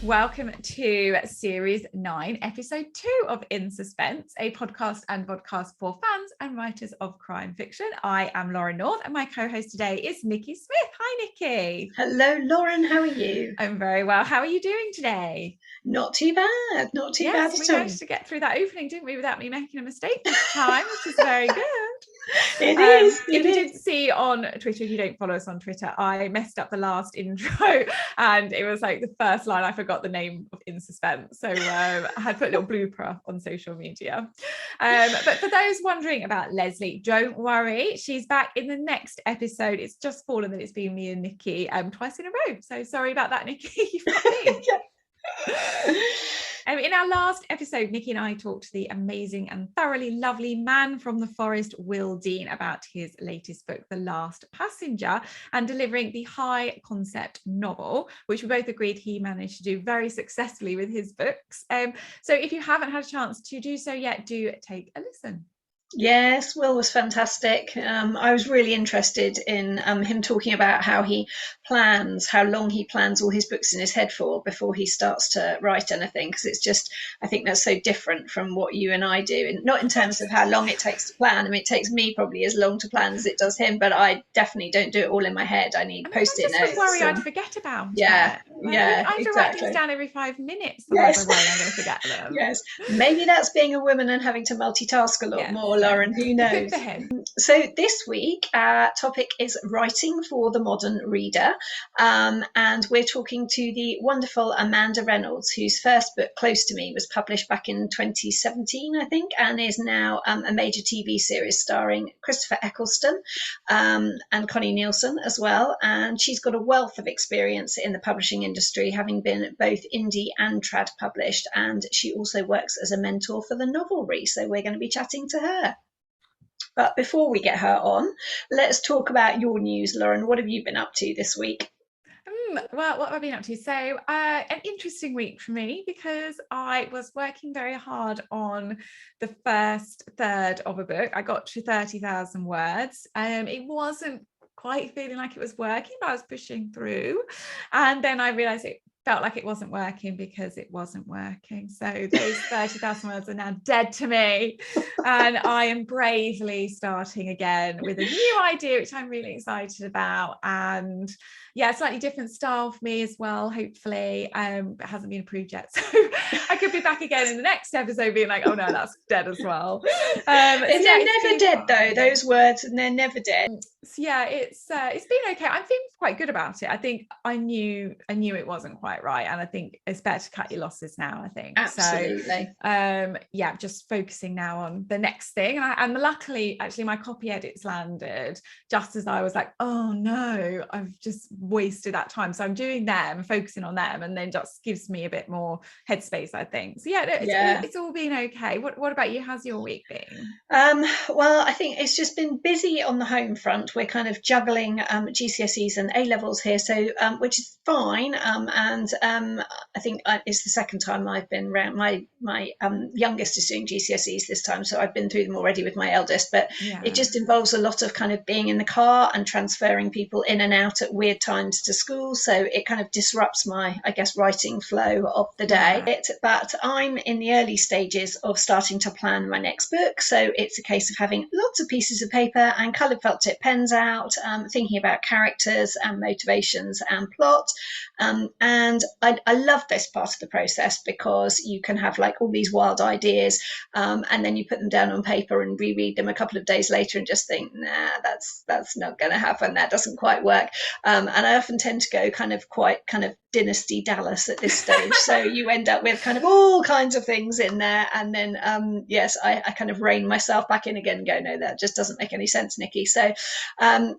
Welcome to Series 9, Episode 2 of In Suspense, a podcast and vodcast for fans and writers of crime fiction. I am Lauren North, and my co-host today is Nikki Smith. Hi, Nikki. Hello, Lauren. How are you? I'm very well. How are you doing today? Not too bad. Not too bad at all. We managed to get through that opening, didn't we, without me making a mistake this time, which is very good. It is. If you didn't see on Twitter, if you don't follow us on Twitter, I messed up the last intro and it was like the first line, I forgot the name of In Suspense. So I had put a little blooper on social media. But for those wondering about Leslie, don't worry. She's back in the next episode. It's just fallen that it's been me and Nikki twice in a row. So sorry about that, Nikki. You've got me. In our last episode, Nikki and I talked to the amazing and thoroughly lovely man from the forest, Will Dean, about his latest book, The Last Passenger, and delivering the high concept novel, which we both agreed he managed to do very successfully with his books. So if you haven't had a chance to do so yet, do take a listen. Yes, Will was fantastic. I was really interested in him talking about how long he plans all his books in his head for before he starts to write anything, because it's just, I think that's so different from what you and I do, and not in terms of how long it takes to plan. I mean, it takes me probably as long to plan as it does him, but I definitely don't do it all in my head. I need Post-it notes. I just worry I'd forget about it. Yeah, I have to write things down every 5 minutes. Yes. I worry I'm going to forget them. Yes, maybe that's being a woman and having to multitask a lot more, Lauren. Who knows? Good for him. So this week, our topic is writing for the modern reader, and we're talking to the wonderful Amanda Reynolds, whose first book, Close to Me, was published back in 2017, I think, and is now a major TV series starring Christopher Eccleston and Connie Nielsen as well. And she's got a wealth of experience in the publishing industry, having been both indie and trad published, and she also works as a mentor for the Novelry. So we're going to be chatting to her. But before we get her on, let's talk about your news, Lauren. What have you been up to this week? Well, what have I been up to? So an interesting week for me, because I was working very hard on the first third of a book. I got to 30,000 words. It wasn't quite feeling like it was working, but I was pushing through. And then I realized it felt like it wasn't working because it wasn't working. So those 30,000 words are now dead to me. And I am bravely starting again with a new idea, which I'm really excited about. And yeah, slightly different style for me as well, hopefully. It hasn't been approved yet. So I could be back again in the next episode being like, oh no, that's dead as well. They're never dead though, those words, and they're never dead. So yeah, it's been okay. I'm feeling quite good about it. I think I knew it wasn't quite right, and I think it's better to cut your losses now, I think. Absolutely. So yeah, just focusing now on the next thing. And luckily, actually, my copy edits landed just as I was like, oh no, I've just wasted that time. So I'm doing them, focusing on them, and then just gives me a bit more headspace, I think. So yeah, it's all been okay. What about you? How's your week been? Well, I think it's just been busy on the home front. We're kind of juggling GCSEs and A-levels here, so which is fine. And I think it's the second time I've been around. My youngest is doing GCSEs this time, so I've been through them already with my eldest. But it just involves a lot of kind of being in the car and transferring people in and out at weird times to school. So it kind of disrupts my, I guess, writing flow of the day. But I'm in the early stages of starting to plan my next book. So it's a case of having lots of pieces of paper and coloured felt tip pens out, thinking about characters and motivations and plot. And I love this part of the process because you can have like all these wild ideas, and then you put them down on paper and reread them a couple of days later and just think, nah, that's not going to happen. That doesn't quite work. And I often tend to go kind of Dynasty Dallas at this stage. So you end up with kind of all kinds of things in there. And then, I kind of rein myself back in again and go, no, that just doesn't make any sense, Nikki. So I'm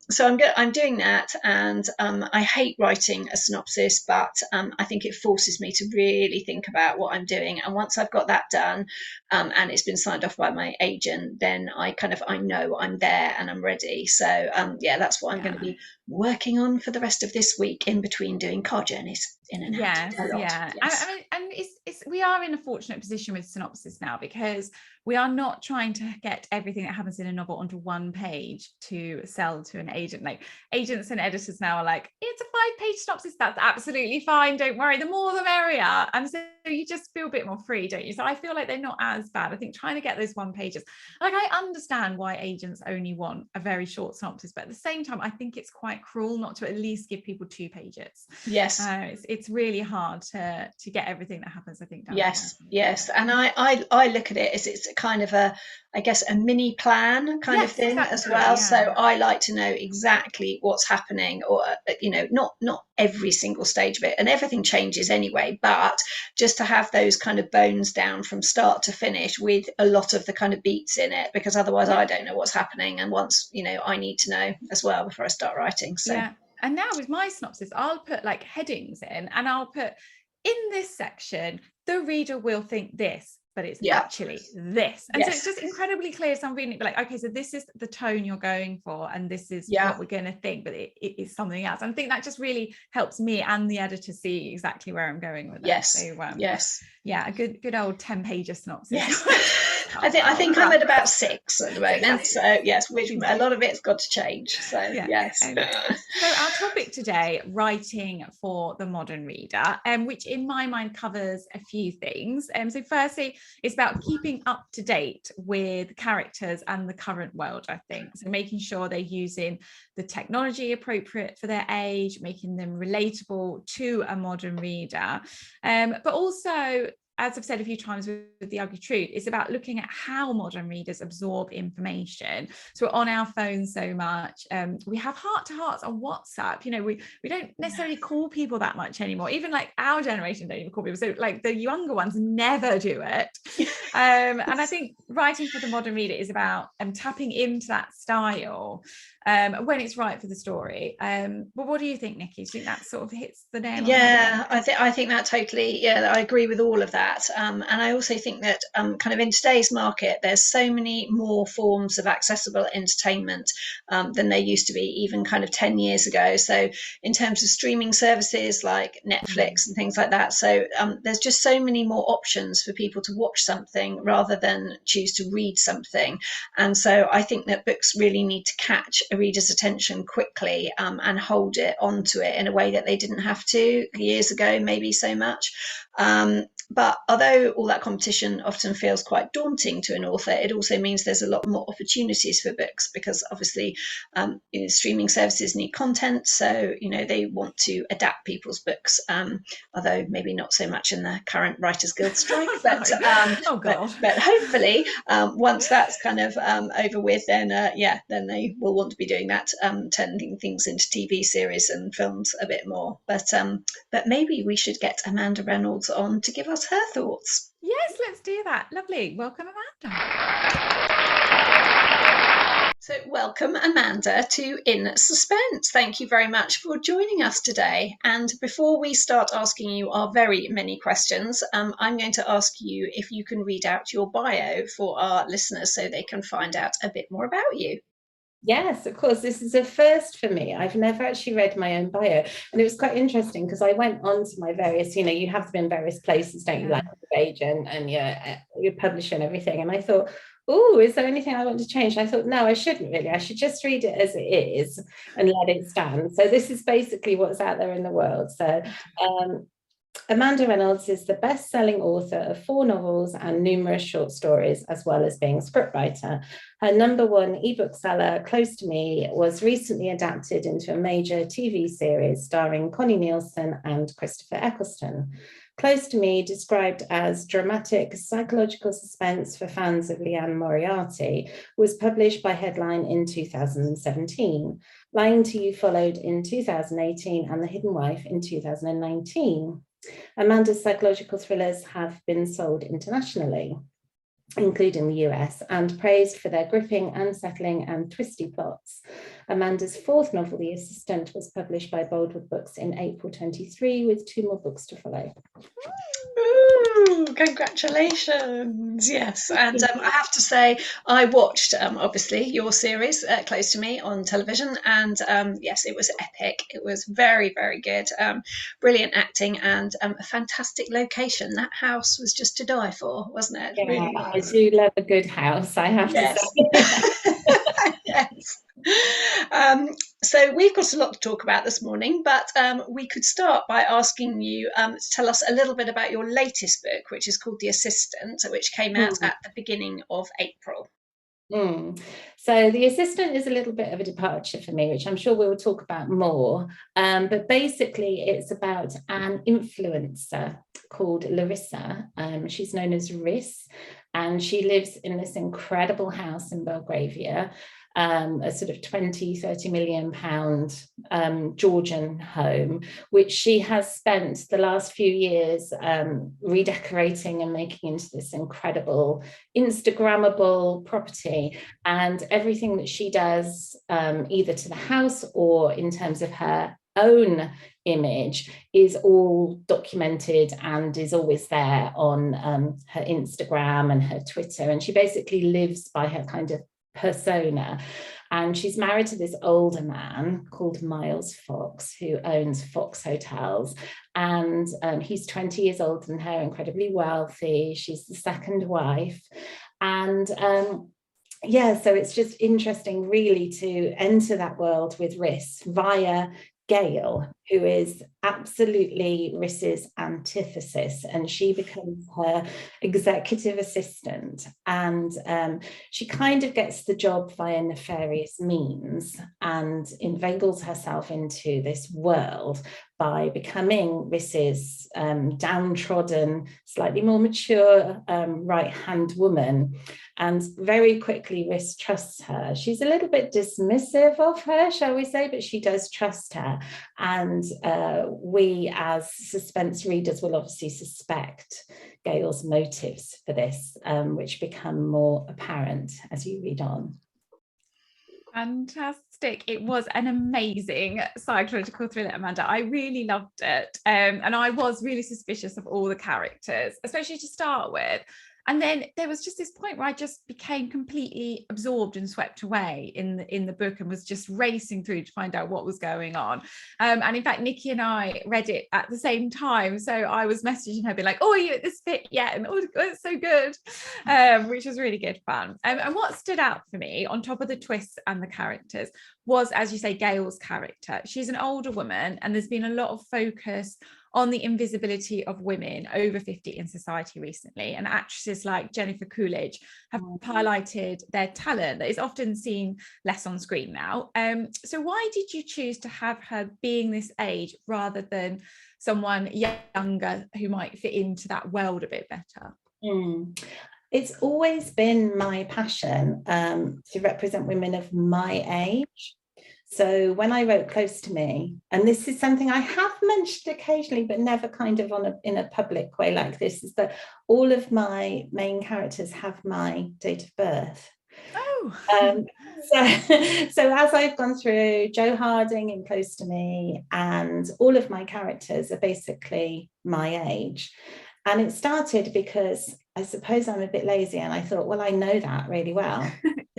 doing that. And I hate writing a synopsis, but I think it forces me to really think about what I'm doing. And once I've got that done, and it's been signed off by my agent, then I know I'm there and I'm ready. So that's what I'm going to be working on for the rest of this week, in between doing car journeys in and out. I mean, and it's we are in a fortunate position with synopsis now, because we are not trying to get everything that happens in a novel onto one page to sell to an agent. Like, agents and editors now are like, it's a 5-page synopsis, that's absolutely fine, don't worry, the more the merrier. And so you just feel a bit more free, don't you? So I feel like they're not as bad. I think trying to get those 1 pages, like, I understand why agents only want a very short synopsis, but at the same time I think it's quite cruel not to at least give people 2 pages. Yes. It's really hard to get everything that happens, I think, down yes. And I look at it as it's kind of I guess a mini plan kind of thing as well. Yeah. So I like to know exactly what's happening, or not every single stage of it, and everything changes anyway, but just to have those kind of bones down from start to finish with a lot of the kind of beats in it, because otherwise I don't know what's happening, and once I need to know as well before I start writing. So and now with my synopsis, I'll put like headings in, and I'll put, in this section the reader will think this, but it's actually this. And so it's just incredibly clear. So I'm reading it, but like, okay, so this is the tone you're going for, and this is what we're going to think, but it is something else. And I think that just really helps me and the editor see exactly where I'm going with it. So, a good old 10-page synopsis. Yes. I think I'm at about 6 at the moment. So yes, which a lot of it's got to change. So yes. So our topic today, writing for the modern reader, which in my mind covers a few things. So firstly, it's about keeping up to date with characters and the current world, I think. So making sure they're using the technology appropriate for their age, making them relatable to a modern reader, but also, as I've said a few times with The Ugly Truth, it's about looking at how modern readers absorb information. So we're on our phones so much. We have heart-to-hearts on WhatsApp. We don't necessarily call people that much anymore. Even like our generation don't even call people. So like the younger ones never do it. And I think writing for the modern reader is about tapping into that style when it's right for the story. But what do you think, Nikki? Do you think that sort of hits the nail on the head? I think that totally, I agree with all of that. And I also think that kind of in today's market, there's so many more forms of accessible entertainment than there used to be, even kind of 10 years ago. So in terms of streaming services like Netflix and things like that, so there's just so many more options for people to watch something rather than choose to read something. And so I think that books really need to catch a reader's attention quickly and hold it onto it in a way that they didn't have to years ago, maybe so much. But although all that competition often feels quite daunting to an author, it also means there's a lot more opportunities for books, because obviously streaming services need content, so they want to adapt people's books, although maybe not so much in the current Writers Guild strike, but but hopefully once that's kind of over with, then they will want to be doing that, turning things into TV series and films a bit more. But maybe we should get Amanda Reynolds on to give us her thoughts. Yes, let's do that. Lovely. Welcome, Amanda. So welcome, Amanda, to In Suspense. Thank you very much for joining us today. And before we start asking you our very many questions, I'm going to ask you if you can read out your bio for our listeners so they can find out a bit more about you. Yes, of course. This is a first for me. I've never actually read my own bio. And it was quite interesting because I went on to my various, you have them in various places, don't you, like your agent and your publisher and everything. And I thought, oh, is there anything I want to change? And I thought, no, I shouldn't really. I should just read it as it is and let it stand. So this is basically what's out there in the world. So Amanda Reynolds is the best-selling author of 4 novels and numerous short stories, as well as being a scriptwriter. Her #1 ebook seller, Close to Me, was recently adapted into a major TV series starring Connie Nielsen and Christopher Eccleston. Close to Me, described as dramatic psychological suspense for fans of Liane Moriarty, was published by Headline in 2017. Lying to You followed in 2018 and The Hidden Wife in 2019. Amanda's psychological thrillers have been sold internationally, including the US, and praised for their gripping, unsettling and twisty plots. Amanda's 4th novel, The Assistant, was published by Boldwood Books in April 23, with 2 more books to follow. Ooh, congratulations. Yes. And I have to say, I watched, obviously, your series, Close to Me, on television. And yes, it was epic. It was very, very good. Brilliant acting and a fantastic location. That house was just to die for, wasn't it? It really I was. do love a good house, I have to Yes. say. Yes. Um, so we've got a lot to talk about this morning, but we could start by asking you to tell us a little bit about your latest book, which is called The Assistant, which came out at the beginning of April. So The Assistant is a little bit of a departure for me, which I'm sure we'll talk about more. But basically, it's about an influencer called Larissa. She's known as Riss, and she lives in this incredible house in Belgravia, a sort of 20-30 million pound Georgian home, which she has spent the last few years redecorating and making into this incredible Instagrammable property. And everything that she does, either to the house or in terms of her own image, is all documented and is always there on her Instagram and her Twitter. And she basically lives by her kind of persona. And she's married to this older man called Miles Fox, who owns Fox Hotels. And he's 20 years older than her, incredibly wealthy. She's the second wife. And yeah, so it's just interesting really to enter that world with Riss via Gail, who is absolutely Riss's antithesis, and she becomes her executive assistant, and she kind of gets the job via nefarious means and inveigles herself into this world by becoming Riss's downtrodden, slightly more mature right-hand woman. And very quickly, Riss trusts her. She's a little bit dismissive of her, shall we say, but she does trust her. And we, as suspense readers, will obviously suspect Gail's motives for this, which become more apparent as you read on. Fantastic. It was an amazing psychological thriller, Amanda. I really loved it. And I was really suspicious of all the characters, especially to start with. And then there was just this point where I just became completely absorbed and swept away in the book and was just racing through to find out what was going on. And in fact, Nikki and I read it at the same time. So I was messaging her, being like, oh, are you at this bit yet? And oh, it's so good, which was really good fun. And what stood out for me, on top of the twists and the characters, was, as you say, Gail's character. She's an older woman, and there's been a lot of focus on the invisibility of women over 50 in society recently. And actresses like Jennifer Coolidge have highlighted their talent that is often seen less on screen now. So why did you choose to have her being this age rather than someone younger who might fit into that world a bit better? It's always been my passion to represent women of my age. So when I wrote Close to Me, and this is something I have mentioned occasionally, but never kind of in a public way like this, is that all of my main characters have my date of birth. Oh. So as I've gone through Jo Harding in Close to Me, and all of my characters are basically my age. And it started because I suppose I'm a bit lazy, and I thought, well, I know that really well.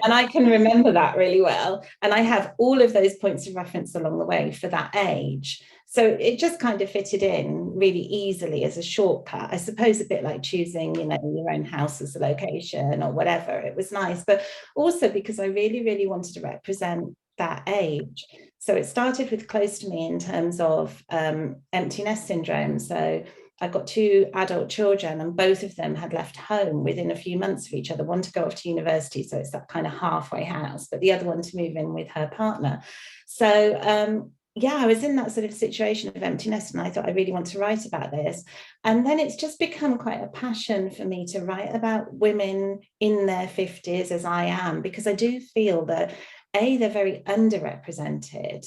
And I can remember that really well. And I have all of those points of reference along the way for that age. So it just kind of fitted in really easily as a shortcut. I suppose a bit like choosing, your own house as a location or whatever. It was nice, but also because I really, really wanted to represent that age. So it started with Close to Me in terms of empty nest syndrome. So I've got 2 adult children, and both of them had left home within a few months of each other, one to go off to university, so it's that kind of halfway house, but the other one to move in with her partner. So yeah, I was in that sort of situation of empty nest, and I thought I really want to write about this. And then it's just become quite a passion for me to write about women in their 50s, as I am, because I do feel that they're very underrepresented,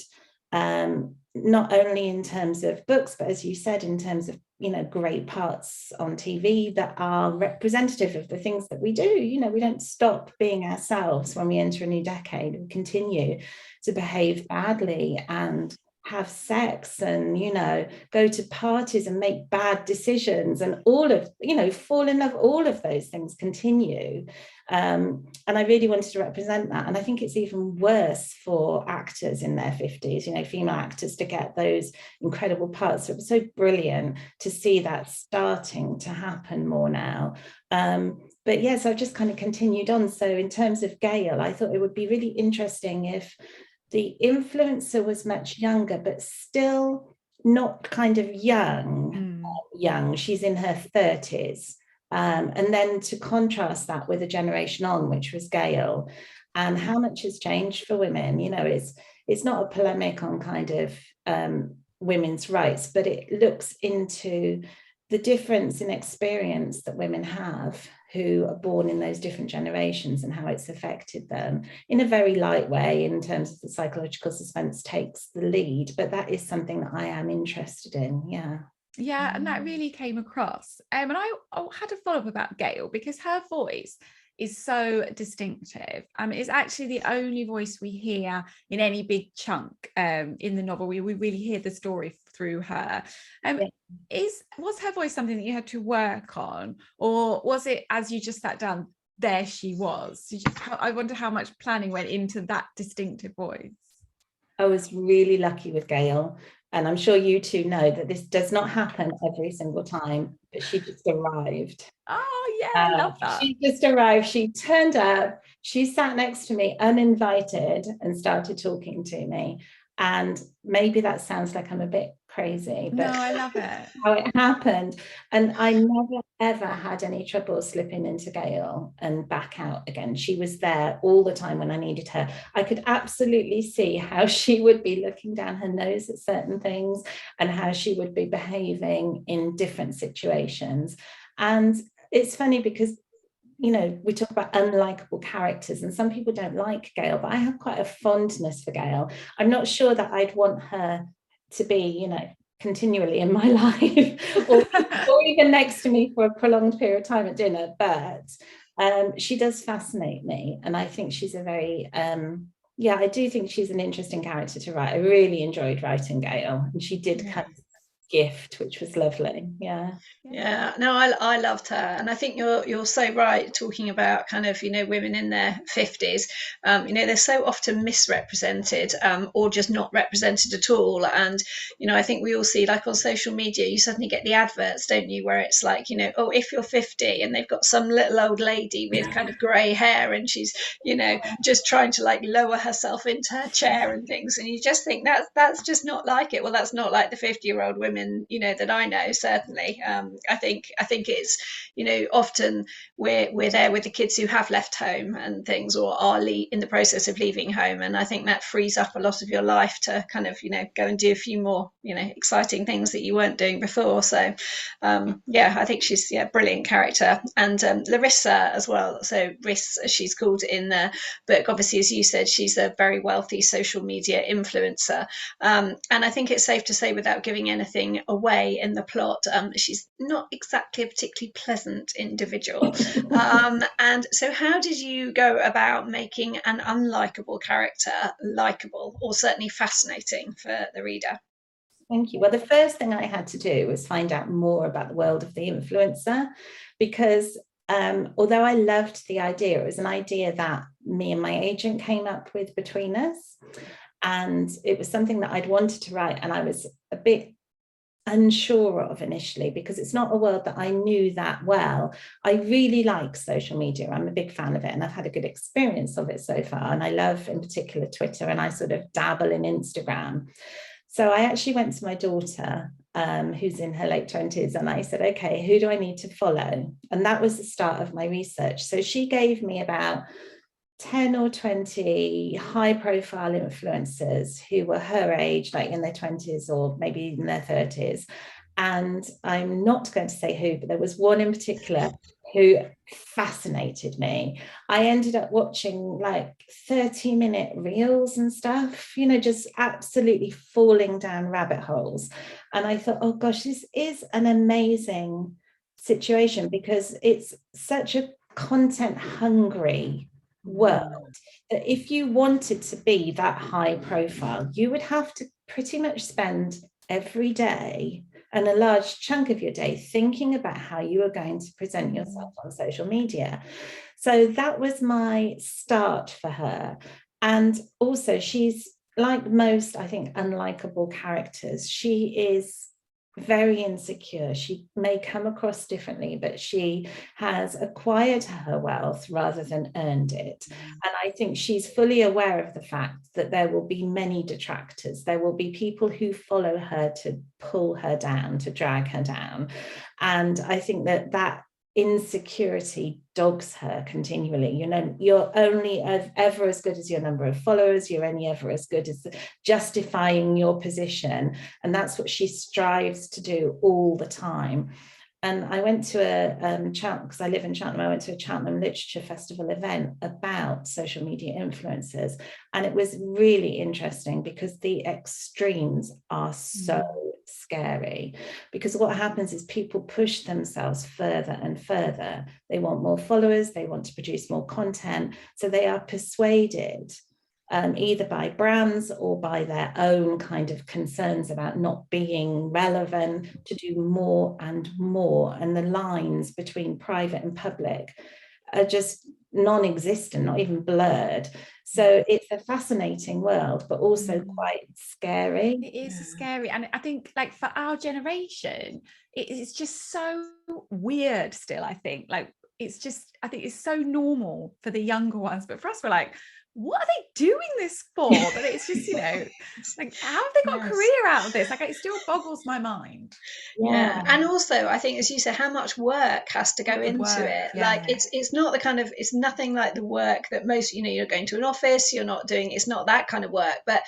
not only in terms of books, but as you said, in terms of great parts on TV that are representative of the things that we do. We don't stop being ourselves when we enter a new decade. We continue to behave badly and have sex and, you know, go to parties and make bad decisions and all of, you know, fall in love, all of those things continue. And I really wanted to represent that. And I think it's even worse for actors in their 50s, you know, female actors, to get those incredible parts. So it was so brilliant to see that starting to happen more now. But yes, I've just kind of continued on. So in terms of Gail, I thought it would be really interesting if the influencer was much younger, but still not kind of young. She's in her 30s. And then to contrast that with a generation on, which was Gail, and how much has changed for women. You know, it's not a polemic on kind of women's rights, but it looks into the difference in experience that women have who are born in those different generations and how it's affected them in a very light way in terms of the psychological suspense takes the lead. But that is something that I am interested in. Yeah, and that really came across. And I had a follow-up about Gail because her voice is so distinctive. It's actually the only voice we hear in any big chunk in the novel. We really hear the story through her. Was her voice something that you had to work on, or was it as you just sat down, there she was? I wonder how much planning went into that distinctive voice. I was really lucky with Gail. And I'm sure you two know that this does not happen every single time, but she just arrived. Oh, yeah, I love that. She just arrived. She turned up. She sat next to me uninvited and started talking to me. And maybe that sounds like I'm a bit crazy, but no, I love it. How it happened. And I never, ever had any trouble slipping into Gail and back out again. She was there all the time when I needed her. I could absolutely see how she would be looking down her nose at certain things and how she would be behaving in different situations. And it's funny because, you know, we talk about unlikable characters and some people don't like Gail, but I have quite a fondness for Gail. I'm not sure that I'd want her to be, you know, continually in my life or even next to me for a prolonged period of time at dinner, but she does fascinate me. And I think she's a very, I do think she's an interesting character to write. I really enjoyed writing Gail, and she did kind of gift, which was lovely. No, I loved her, and I think you're so right talking about kind of, you know, women in their 50s. You know, they're so often misrepresented or just not represented at all. And you know, I think we all see, like on social media, you suddenly get the adverts, don't you, where it's like, you know, oh, if you're 50, and they've got some little old lady with kind of grey hair, and she's, you know, just trying to like lower herself into her chair and things, and you just think that's just not like it. Well, that's not like the 50-year-old women, you know, that I know, certainly. I think it's, you know, often we're there with the kids who have left home and things, or are in the process of leaving home, and I think that frees up a lot of your life to kind of, you know, go and do a few more, you know, exciting things that you weren't doing before. So I think she's a brilliant character. And Larissa as well, so Riss as she's called in the book, obviously, as you said, she's a very wealthy social media influencer, and I think it's safe to say, without giving anything away in the plot, she's not exactly a particularly pleasant individual. And so how did you go about making an unlikable character likable, or certainly fascinating for the reader? Thank you. Well, the first thing I had to do was find out more about the world of the influencer, because although I loved the idea, it was an idea that me and my agent came up with between us. And it was something that I'd wanted to write, and I was a bit unsure of initially because it's not a world that I knew that well. I really like social media. I'm a big fan of it, and I've had a good experience of it so far. And I love in particular Twitter, and I sort of dabble in Instagram. So I actually went to my daughter, who's in her late 20s, and I said, okay, who do I need to follow? And that was the start of my research. So she gave me about 10 or 20 high profile influencers who were her age, like in their 20s or maybe in their 30s. And I'm not going to say who, but there was one in particular who fascinated me. I ended up watching like 30-minute reels and stuff, you know, just absolutely falling down rabbit holes. And I thought, oh gosh, this is an amazing situation, because it's such a content hungry world that if you wanted to be that high profile, you would have to pretty much spend every day and a large chunk of your day thinking about how you are going to present yourself on social media. So that was my start for her. And also, she's like most, I think, unlikable characters. She is very insecure. She may come across differently, but she has acquired her wealth rather than earned it. And I think she's fully aware of the fact that there will be many detractors. There will be people who follow her to pull her down, to drag her down. And I think that insecurity dogs her continually. You know, you're only ever as good as your number of followers. You're only ever as good as justifying your position, and that's what she strives to do all the time. And I went to a Cheltenham, because I live in Cheltenham, I went to a Cheltenham Literature Festival event about social media influencers, and it was really interesting because the extremes are so scary. Because what happens is people push themselves further and further. They want more followers, they want to produce more content, so they are persuaded either by brands or by their own kind of concerns about not being relevant, to do more and more. And the lines between private and public are just non-existent, not even blurred. So it's a fascinating world, but also quite scary. It is scary. And I think, like, for our generation, it's just so weird still, I think. Like, it's just, I think it's so normal for the younger ones, but for us, we're like, what are they doing this for? But it's just, you know, like, how have they got a career out of this? Like, it still boggles my mind. Yeah. And also, I think, as you said, how much work has to go into it. Yeah. Like, it's not the kind of, it's nothing like the work that most, you know, you're going to an office, you're not doing, it's not that kind of work, but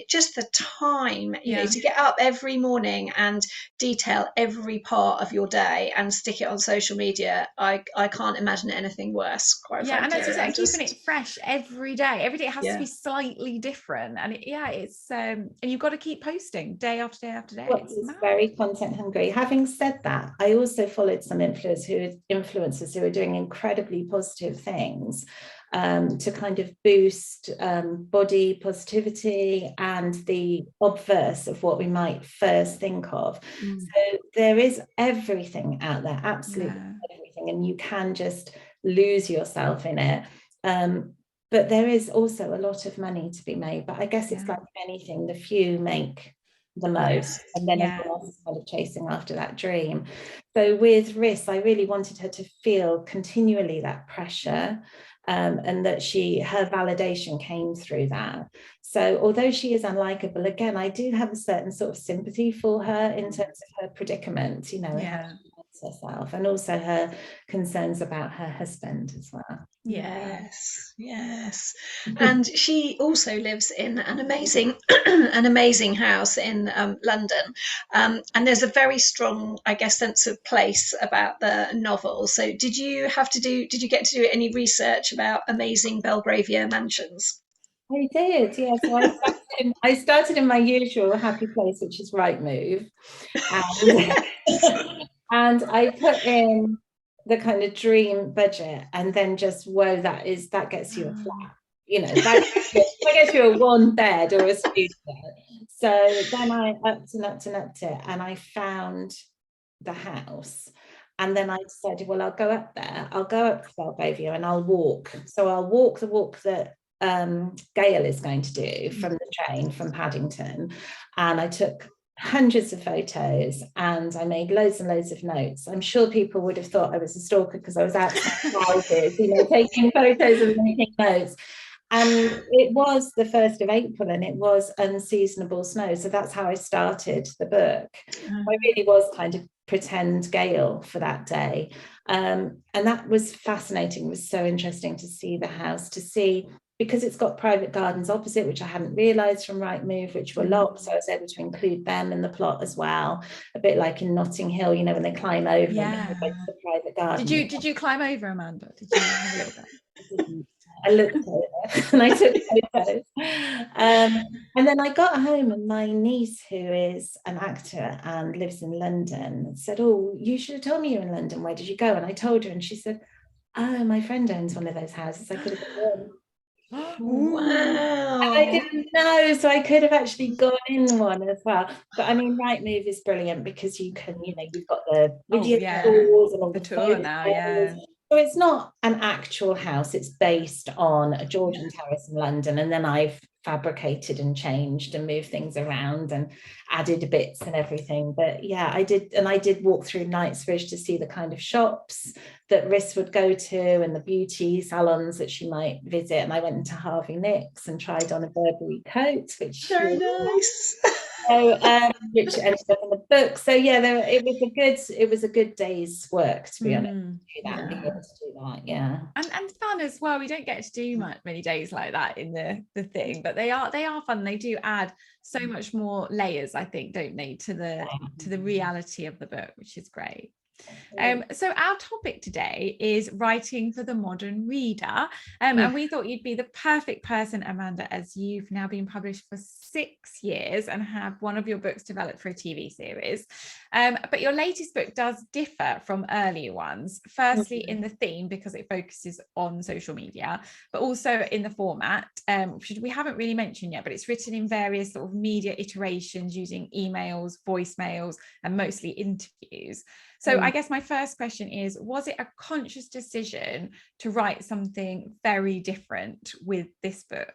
just the time, you know, to get up every morning and detail every part of your day and stick it on social media. I can't imagine anything worse, quite frankly. And as you said, keeping it fresh every day. Every day it has to be slightly different. And it's and you've got to keep posting day after day after day. It's very content hungry. Having said that, I also followed some influencers who are doing incredibly positive things to kind of boost body positivity and the obverse of what we might first think of. So there is everything out there, absolutely everything, and you can just lose yourself in it. But there is also a lot of money to be made. But I guess it's like anything, the few make the most, and then everyone else is kind of chasing after that dream. So with Riss, I really wanted her to feel continually that pressure, and that her validation came through that. So although she is unlikable, again, I do have a certain sort of sympathy for her in terms of her predicament, you know, and how she finds herself, and also her concerns about her husband as well. Yes. And she also lives in an amazing an amazing house in London, and there's a very strong, I guess, sense of place about the novel. So did you get to do any research about amazing Belgravia mansions? I did, yeah. So I started in my usual happy place, which is Rightmove, and I put in the kind of dream budget, and then just that gets you a flat, you know, that gets you a one bed or a studio. So then I upped it, and I found the house, and then I decided, well, I'll go up to Belgravia, and I'll walk. So I'll walk the walk that Gail is going to do from the train from Paddington, and I took hundreds of photos, and I made loads and loads of notes. I'm sure people would have thought I was a stalker because I was outside houses, you know, taking photos and making notes. And it was the 1st of April, and it was unseasonable snow. So that's how I started the book. I really was kind of pretend Gail for that day. And that was fascinating. It was so interesting to see the house, because it's got private gardens opposite, which I hadn't realised from Rightmove, which were locked. So I was able to include them in the plot as well. A bit like in Notting Hill, you know, when they climb over the private garden. Did you climb over, Amanda? Did you have a little bit? I looked over and I took photos. And then I got home, and my niece, who is an actor and lives in London, said, "Oh, you should have told me you're in London. Where did you go?" And I told her, and she said, "Oh, my friend owns one of those houses. I could have gone." Wow. I didn't know, so I could have actually gone in one as well. But I mean, Rightmove is brilliant because you can, you've got the video tours and all the the tour now, yeah. So it's not an actual house, it's based on a Georgian terrace in London, and then I've fabricated and changed and moved things around and added bits and everything. But yeah, I did walk through Knightsbridge to see the kind of shops that Riss would go to and the beauty salons that she might visit. And I went into Harvey Nicks and tried on a Burberry coat, which Very nice. which ended up in the book. So yeah, it was a good day's work, to be honest, to do that and be able to do that. Yeah. And fun as well. We don't get to do many days like that in the thing, but they are fun. They do add so much more layers, I think, don't they, to the reality of the book, which is great. So our topic today is writing for the modern reader, and we thought you'd be the perfect person, Amanda, as you've now been published for 6 years and have one of your books developed for a TV series, but your latest book does differ from earlier ones, firstly in the theme because it focuses on social media, but also in the format, which we haven't really mentioned yet, but it's written in various sort of media iterations using emails, voicemails, and mostly interviews. So I guess my first question is, was it a conscious decision to write something very different with this book?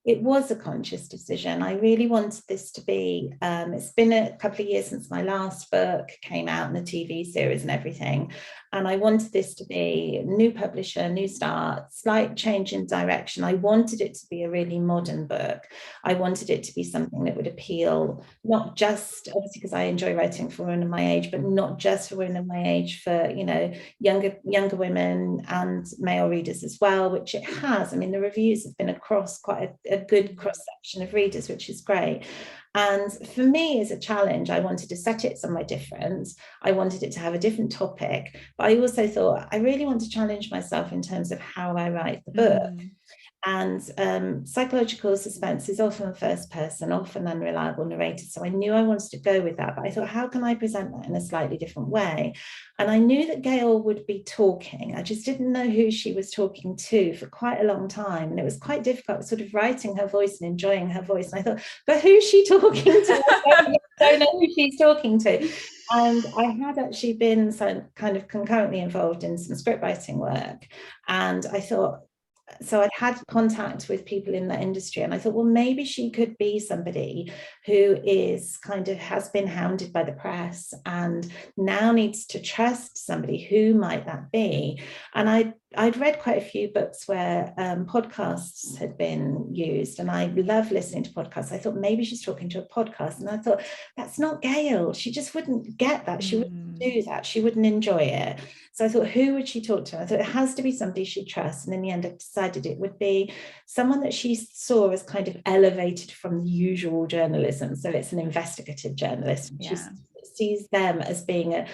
It was a conscious decision. I really wanted this to be, it's been a couple of years since my last book came out in the TV series and everything. And I wanted this to be a new publisher, new start, slight change in direction. I wanted it to be a really modern book. I wanted it to be something that would appeal, not just, obviously, because I enjoy writing for women of my age, but not just for women of my age, for, younger women and male readers as well, which it has. I mean, the reviews have been across quite a good cross-section of readers, which is great. And for me, as a challenge, I wanted to set it somewhere different. I wanted it to have a different topic, but I also thought I really want to challenge myself in terms of how I write the book. And psychological suspense is often first person, often unreliable narrated. So I knew I wanted to go with that, but I thought, how can I present that in a slightly different way? And I knew that Gail would be talking. I just didn't know who she was talking to for quite a long time. And it was quite difficult, sort of writing her voice and enjoying her voice. And I thought, but who's she talking to? I don't know who she's talking to. And I had actually been kind of concurrently involved in some script writing work. And I thought, so I'd had contact with people in that industry, and I thought, well, maybe she could be somebody who is kind of has been hounded by the press and now needs to trust somebody. Who might that be? And I'd read quite a few books where podcasts had been used, and I love listening to podcasts. I thought maybe she's talking to a podcast, and I thought, that's not Gail. She just wouldn't get that. She wouldn't do that. She wouldn't enjoy it. So I thought, who would she talk to? I thought it has to be somebody she trusts. And in the end, I decided it would be someone that she saw as kind of elevated from the usual journalism. So it's an investigative journalist. She sees them as being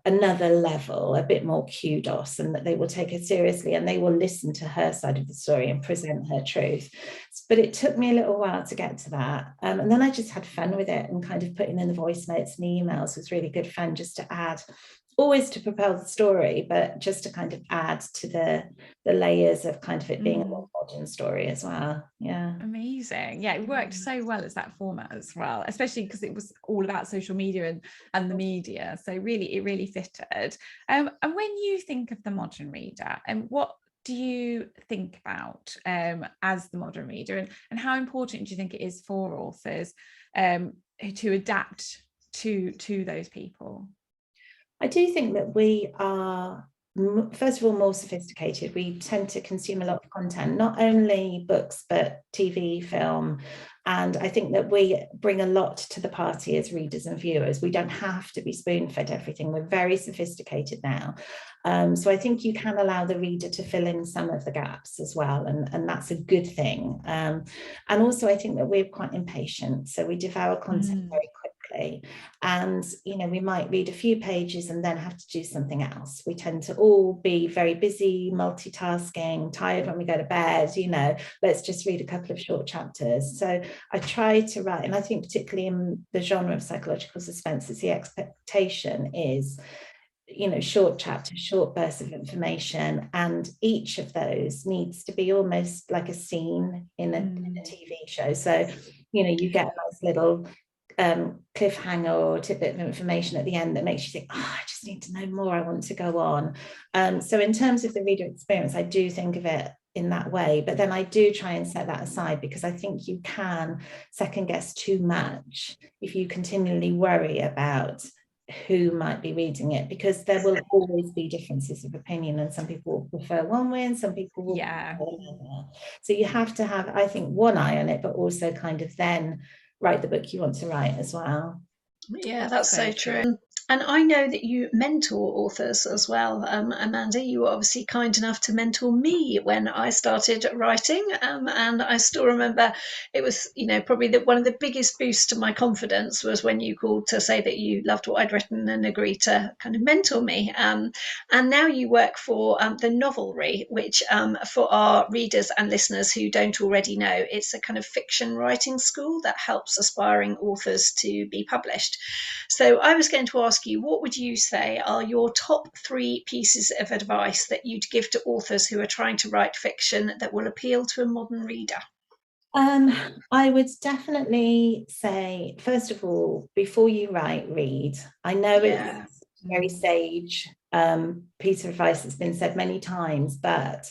another level, a bit more kudos, and that they will take her seriously and they will listen to her side of the story and present her truth. But it took me a little while to get to that. And then I just had fun with it, and kind of putting in the voice notes and the emails was really good fun, just to add, always to propel the story, but just to kind of add to the layers of kind of it being a more modern story as well. Yeah. Amazing. Yeah, it worked so well as that format as well, especially because it was all about social media and the media. So really, it really fitted. And when you think of the modern reader, and what do you think about as the modern reader, and how important do you think it is for authors to adapt to those people? I do think that we are, first of all, more sophisticated. We tend to consume a lot of content, not only books, but TV, film. And I think that we bring a lot to the party as readers and viewers. We don't have to be spoon-fed everything. We're very sophisticated now. So I think you can allow the reader to fill in some of the gaps as well. And that's a good thing. And also, I think that we're quite impatient. So we devour content very quickly. And, we might read a few pages and then have to do something else. We tend to all be very busy, multitasking, tired when we go to bed, let's just read a couple of short chapters. So I try to write, and I think particularly in the genre of psychological suspense, the expectation is short chapters, short bursts of information, and each of those needs to be almost like a scene in a TV show. So, you get a nice little cliffhanger or tidbit of information at the end that makes you think, I just need to know more, I want to go on. So in terms of the reader experience, I do think of it in that way, but then I do try and set that aside, because I think you can second guess too much if you continually worry about who might be reading it, because there will always be differences of opinion, and some people will prefer one way and some people will prefer another. So you have to have, I think, one eye on it, but also kind of then write the book you want to write as well. Yeah, that's so true. And I know that you mentor authors as well. Amanda, you were obviously kind enough to mentor me when I started writing. And I still remember it was, probably one of the biggest boosts to my confidence was when you called to say that you loved what I'd written and agreed to kind of mentor me. And now you work for the Novelry, which for our readers and listeners who don't already know, it's a kind of fiction writing school that helps aspiring authors to be published. So I was going to ask you, what would you say are your top 3 pieces of advice that you'd give to authors who are trying to write fiction that will appeal to a modern reader? I would definitely say, first of all, before you write, read. I know it's a very sage piece of advice that's been said many times, but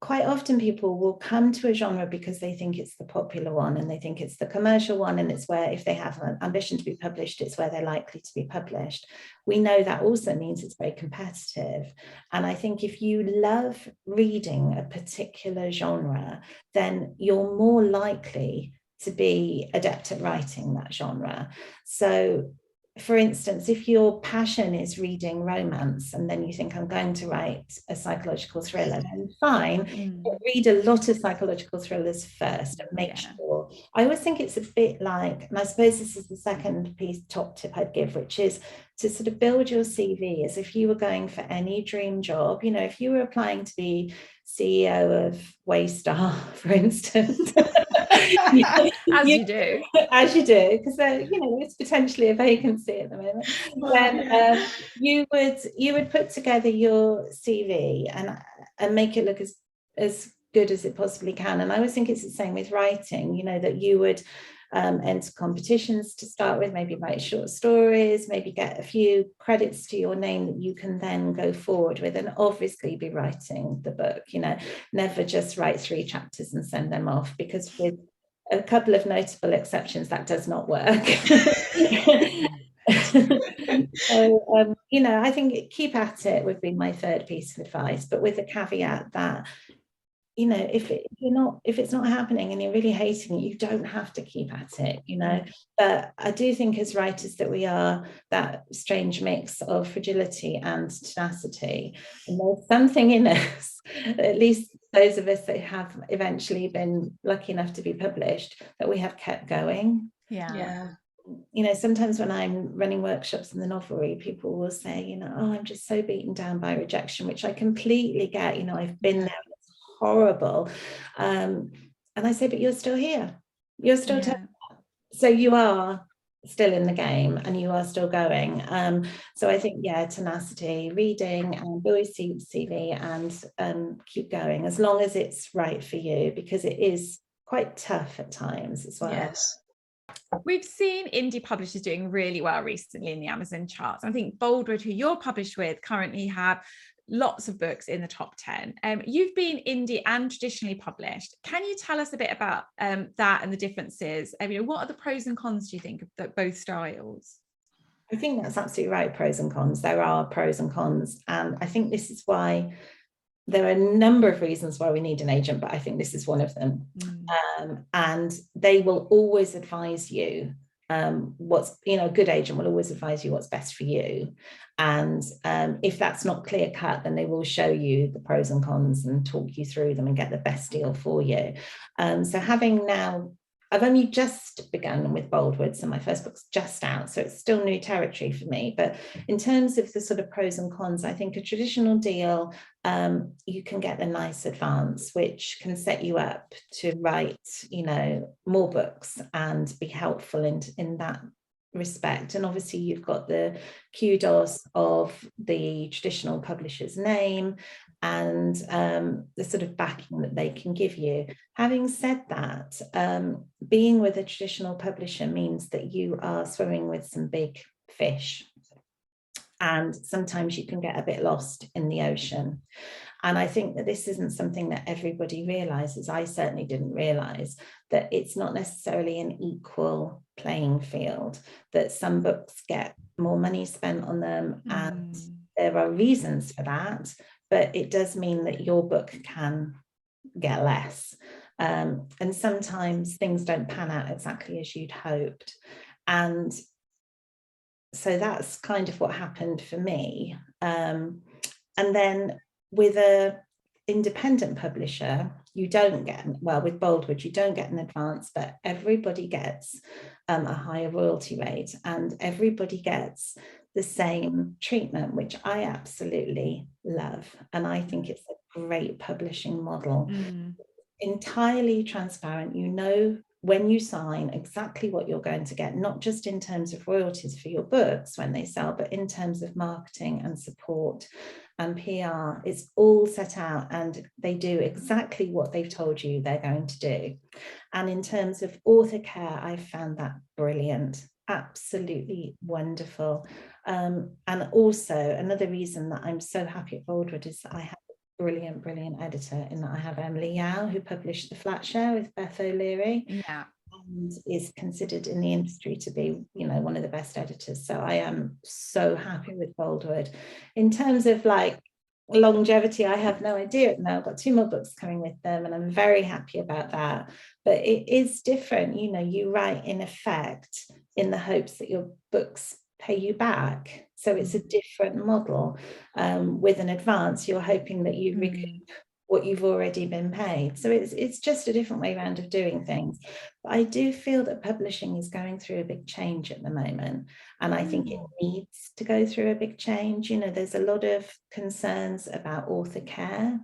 quite often people will come to a genre because they think it's the popular one, and they think it's the commercial one, and it's where, if they have an ambition to be published, it's where they're likely to be published. We know that also means it's very competitive. And I think if you love reading a particular genre, then you're more likely to be adept at writing that genre. So for instance, if your passion is reading romance and then you think, I'm going to write a psychological thriller, then fine, but read a lot of psychological thrillers first and make sure. I always think it's a bit like, and I suppose this is the second top tip I'd give, which is to sort of build your CV as if you were going for any dream job. If you were applying to be CEO of Waystar, for instance. As you do, because it's potentially a vacancy at the moment. Then you would put together your CV and make it look as good as it possibly can. And I always think it's the same with writing. That you would enter competitions to start with, maybe write short stories, maybe get a few credits to your name that you can then go forward with, and obviously be writing the book. Never just write 3 chapters and send them off, because with a couple of notable exceptions that does not work. So I think keep at it would be my third piece of advice, but with the caveat that if it's not happening and you're really hating it, you don't have to keep at it, But I do think as writers that we are that strange mix of fragility and tenacity, and there's something in us, at least those of us that have eventually been lucky enough to be published, that we have kept going. Sometimes when I'm running workshops in the Novelry, people will say, I'm just so beaten down by rejection, which I completely get. I've been there. Horrible. And I say, but you're still here. You're still so you are still in the game and you are still going. So I think, tenacity, reading, and build your CV and keep going as long as it's right for you, because it is quite tough at times as well. Yes. We've seen indie publishers doing really well recently in the Amazon charts. I think Boldwood, who you're published with, currently have lots of books in the top 10. You've been indie and traditionally published. Can you tell us a bit about that and the differences? What are the pros and cons, do you think, of both styles? I think that's absolutely right, pros and cons. There are pros and cons. And I think this is why there are a number of reasons why we need an agent, but I think this is one of them. And they will always advise you what's, a good agent will always advise you what's best for you. And if that's not clear cut, then they will show you the pros and cons and talk you through them and get the best deal for you. So having now, I've only just begun with Boldwood, so my first book's just out, so it's still new territory for me. But in terms of the sort of pros and cons, I think a traditional deal, you can get a nice advance, which can set you up to write, more books and be helpful in that respect. And obviously you've got the kudos of the traditional publisher's name and the sort of backing that they can give you. Having said that, being with a traditional publisher means that you are swimming with some big fish, and sometimes you can get a bit lost in the ocean. And I think that this isn't something that everybody realizes. I certainly didn't realize that it's not necessarily an equal playing field, that some books get more money spent on them, and there are reasons for that, but it does mean that your book can get less. And sometimes things don't pan out exactly as you'd hoped. And so that's kind of what happened for me. And then with a independent publisher, you don't get, well, with Boldwood, you don't get an advance, but everybody gets a higher royalty rate, and everybody gets the same treatment, which I absolutely love. And I think it's a great publishing model. Entirely transparent. You know when you sign exactly what you're going to get, not just in terms of royalties for your books when they sell, but in terms of marketing and support and PR. It's all set out, and they do exactly what they've told you they're going to do. And in terms of author care, I found that brilliant, absolutely wonderful. And also another reason that I'm so happy at Boldwood is that I have brilliant editor in that I have Emily Yao, who published The Flat Share with Beth O'Leary, and is considered in the industry to be, you know, one of the best editors. So I am so happy with Boldwood. In terms of like longevity, I have no idea now. I've got 2 more books coming with them, and I'm very happy about that. But it is different, you know, you write in effect in the hopes that your books pay you back. So it's a different model. With an advance, you're hoping that you recoup what you've already been paid. So it's just a different way around of doing things. But I do feel that publishing is going through a big change at the moment, and I think it needs to go through a big change. You know, there's a lot of concerns about author care,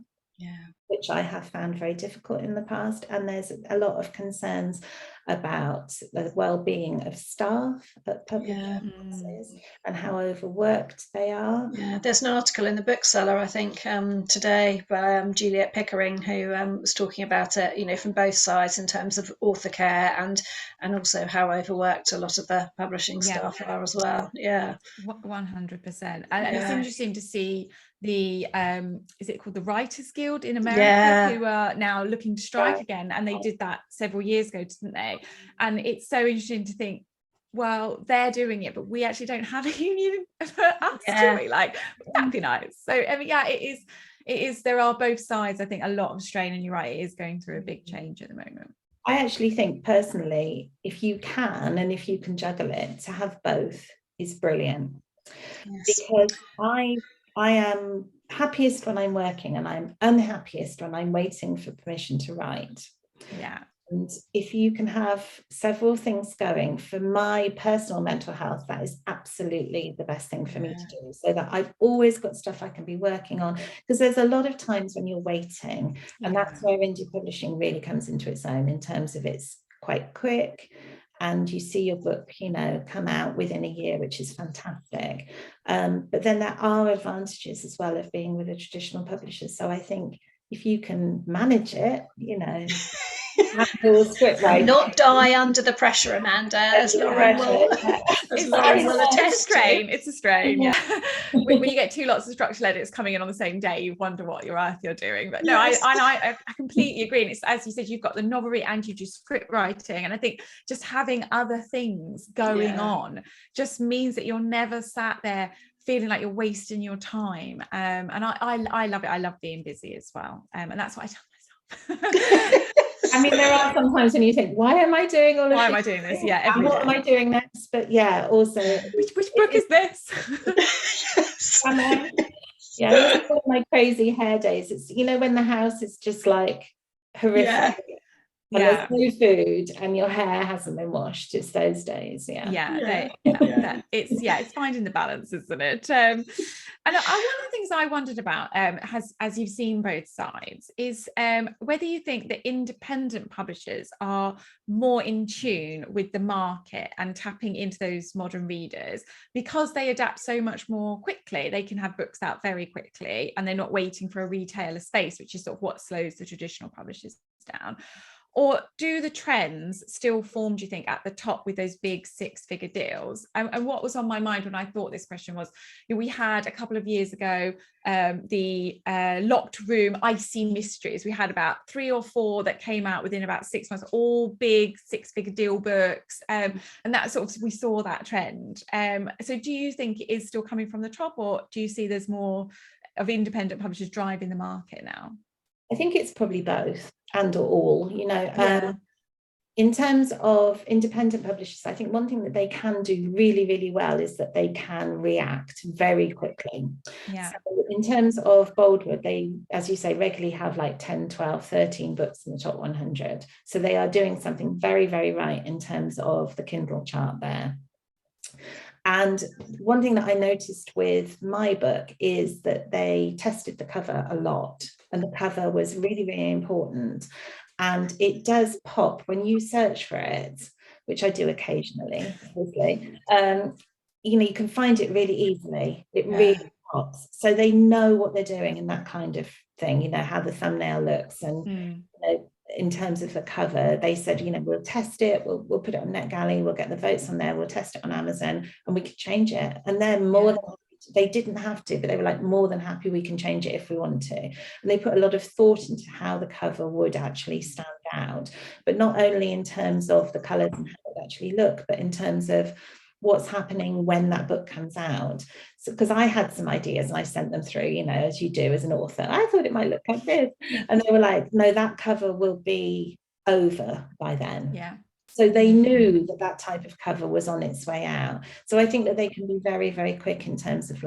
which I have found very difficult in the past, and there's a lot of concerns about the well-being of staff at public houses and how overworked they are. There's an article in the bookseller, I think, today by Juliet Pickering, who was talking about it, you know, from both sides in terms of author care and also how overworked a lot of the publishing staff are as well. 100%. And it's interesting to see the is it called the Writers Guild in America, who are now looking to strike again, and they did that several years ago, didn't they? And it's so interesting to think, well, they're doing it, but we actually don't have a union for us, do we? Like, that'd be nice. So I mean, it is there are both sides. I think a lot of strain, and you're right, it is going through a big change at the moment. I actually think personally, if you can and if you can juggle it, to have both is brilliant. Because I am happiest when I'm working, and I'm unhappiest when I'm waiting for permission to write. And if you can have several things going, for my personal mental health, that is absolutely the best thing for me to do, so that I've always got stuff I can be working on. Because there's a lot of times when you're waiting, and that's where indie publishing really comes into its own, in terms of it's quite quick, and you see your book, you know, come out within a year, which is fantastic. But then there are advantages as well of being with a traditional publisher. So I think if you can manage it, you know, not die under the pressure, Amanda, as Lauren will attest to. It's a strain. When you get 2 lots of structural edits coming in on the same day, you wonder what your earth you're doing. But no, I completely agree. And it's, as you said, you've got the novelry and you do script writing, and I think just having other things going on just means that you're never sat there feeling like you're wasting your time. And I love it. I love being busy as well, and that's what I tell myself. I mean, there are some times when you think, why am I doing all of this? Why am I doing this? Every what day. am I doing next? But also, which book is this? It's one of my crazy hair days. It's, you know, when the house is just like horrific, and there's no food and your hair hasn't been washed. It's those days. It's finding the balance, isn't it? And one of the things I wondered about, as you've seen both sides, is whether you think that independent publishers are more in tune with the market and tapping into those modern readers because they adapt so much more quickly. They can have books out very quickly and they're not waiting for a retailer space, which is sort of what slows the traditional publishers down. Or do the trends still form, do you think, at the top with those big 6-figure deals? And what was on my mind when I thought this question was, we had a couple of years ago the Locked Room Icy Mysteries. We had about 3 or 4 that came out within about 6 months, all big 6-figure deal books. And that sort of, we saw that trend. So do you think it is still coming from the top, or do you see there's more of independent publishers driving the market now? I think it's probably both and or all, in terms of independent publishers. I think one thing that they can do really, really well is that they can react very quickly. So in terms of Boldwood, they, as you say, regularly have like 10, 12, 13 books in the top 100. So they are doing something very, very right in terms of the Kindle chart there. And one thing that I noticed with my book is that they tested the cover a lot, and the cover was really, really important. And it does pop when you search for it, which I do occasionally, obviously. You can find it really easily. It really pops. So they know what they're doing in that kind of thing, how the thumbnail looks. And in terms of the cover, they said, we'll test it, we'll put it on NetGalley, we'll get the votes on there, we'll test it on Amazon, and we could change it. And they're more than, they didn't have to, but they were like, more than happy, we can change it if we want to. And they put a lot of thought into how the cover would actually stand out, but not only in terms of the colors and how it would actually look, but in terms of what's happening when that book comes out. So, because I had some ideas and I sent them through, as you do as an author, I thought it might look like this. And they were like, no, that cover will be over by then. So they knew that that type of cover was on its way out. So I think that they can be very, very quick in terms of